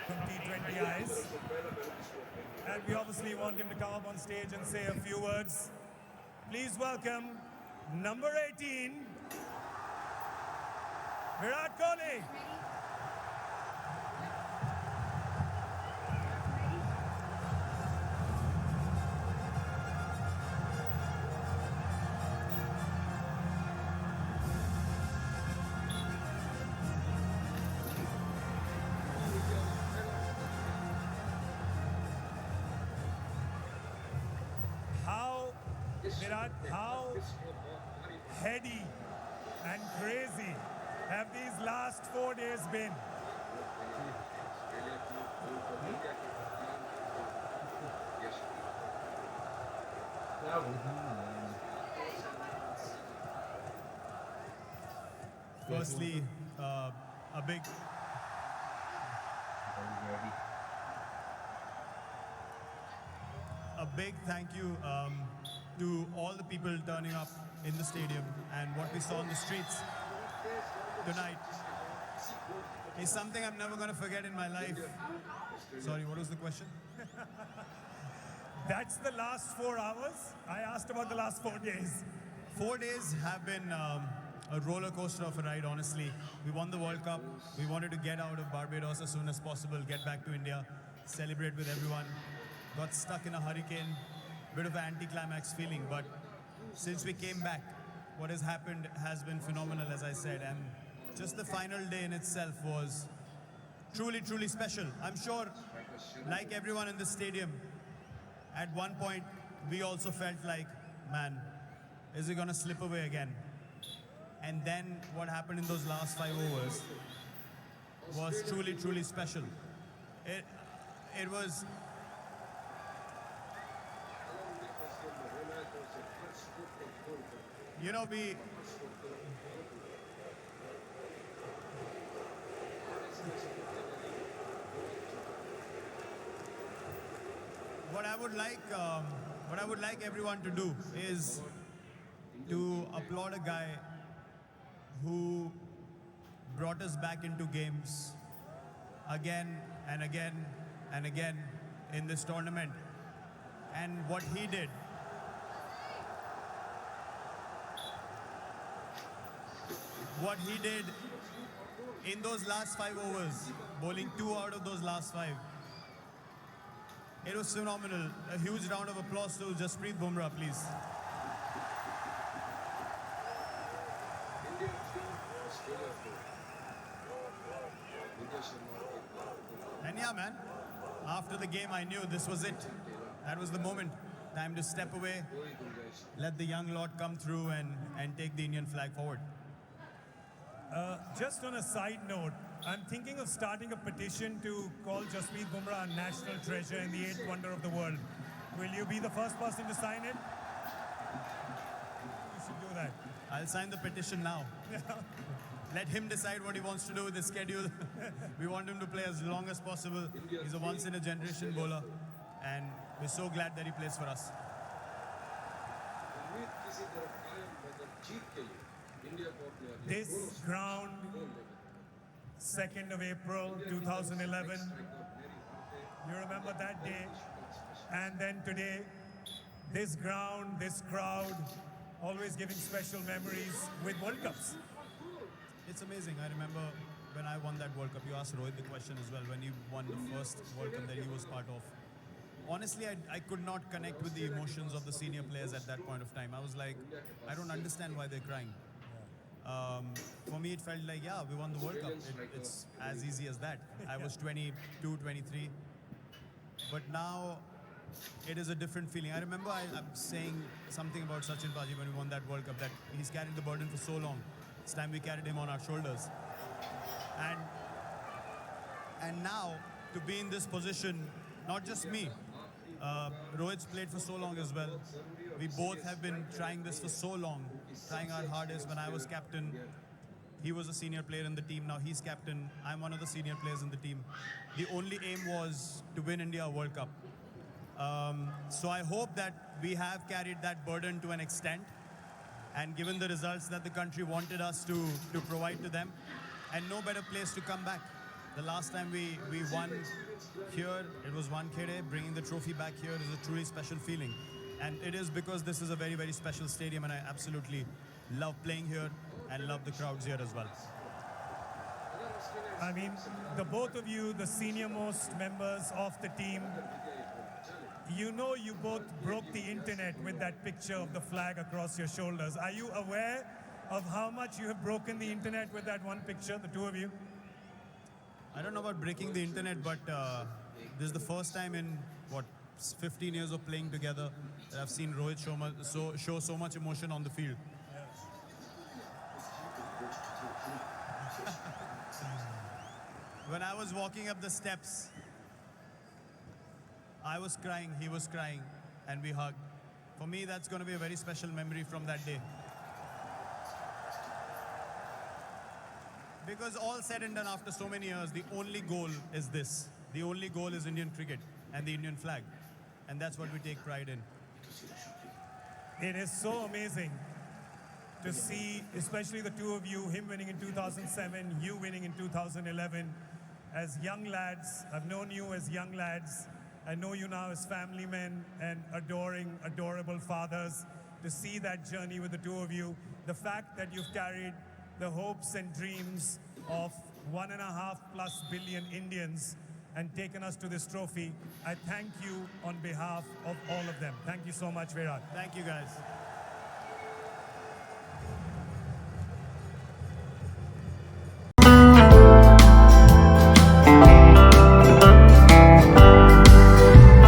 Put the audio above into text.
from T20 eyes. And we obviously want him to come up on stage and say a few words. Please welcome number 18, Virat Kohli. How heady and crazy have these last 4 days been? Firstly, a big thank you to all the people turning up in the stadium, and what we saw on the streets tonight is something I'm never going to forget in my life. Sorry, what was the question? That's the last 4 hours. I asked about the last 4 days. 4 days have been a roller coaster of a ride, honestly. We won the World Cup. We wanted to get out of Barbados as soon as possible, get back to India, celebrate with everyone. Got stuck in a hurricane, bit of an anticlimax feeling, but since we came back, what has happened has been phenomenal, as I said, and just the final day in itself was truly, truly special. I'm sure, like everyone in the stadium, at one point, we also felt like, man, is it going to slip away again? And then what happened in those last 5 overs was truly, truly special. It was... You know, what I would like everyone to do is to applaud a guy who brought us back into games again and again and again in this tournament. And what he did, in those last 5 overs, bowling 2 out of those last 5, it was phenomenal. A huge round of applause to Jasprit Bumrah, please. And yeah, man, after the game, I knew this was it. That was the moment. Time to step away, let the young lot come through and take the Indian flag forward. Just on a side note, I'm thinking of starting a petition to call Jasprit Bumrah a national treasure and the 8th wonder of the world. Will you be the first person to sign it? You should do that. I'll sign the petition now. Let him decide what he wants to do with the schedule. We want him to play as long as possible. He's a once-in-a-generation bowler, and we're so glad that he plays for us. This ground, 2nd of April 2011, you remember that day, and then today, this ground, this crowd, always giving special memories with World Cups. It's amazing. I remember when I won that World Cup, you asked Rohit the question as well, when he won the first World Cup that he was part of. Honestly, I could not connect with the emotions of the senior players at that point of time. I was like, I don't understand why they're crying. For me, it felt like, yeah, we won the World Cup. It's as easy as that. I was 22, 23. But now, it is a different feeling. I remember I'm saying something about Sachin Paji when we won that World Cup, that he's carried the burden for so long. It's time we carried him on our shoulders. And now, to be in this position, not just me, Rohit's played for so long as well. We both have been trying this for so long, trying our hardest. When I was captain, he was a senior player in the team. Now he's captain. I'm one of the senior players in the team. The only aim was to win India a World Cup. So I hope that we have carried that burden to an extent, and given the results that the country wanted us to provide to them, and no better place to come back. The last time we won here, it was Wankhede. Bringing the trophy back here is a truly special feeling. And it is because this is a very, very special stadium, and I absolutely love playing here and love the crowds here as well. I mean, the both of you, the senior most members of the team, you know you both broke the internet with that picture of the flag across your shoulders. Are you aware of how much you have broken the internet with that one picture, the two of you? I don't know about breaking the internet, but this is the first time in, 15 years of playing together that I've seen Rohit show so much emotion on the field. When I was walking up the steps, I was crying, he was crying, and we hugged. For me, that's going to be a very special memory from that day. Because all said and done after so many years, the only goal is this. The only goal is Indian cricket and the Indian flag. And that's what we take pride in. It is so amazing to see, especially the two of you, him winning in 2007, you winning in 2011. As young lads, I've known you as young lads. I know you now as family men and adoring, adorable fathers. To see that journey with the two of you, the fact that you've carried the hopes and dreams of 1.5+ billion Indians and taken us to this trophy, I thank you on behalf of all of them. Thank you so much, Virat. Thank you, guys.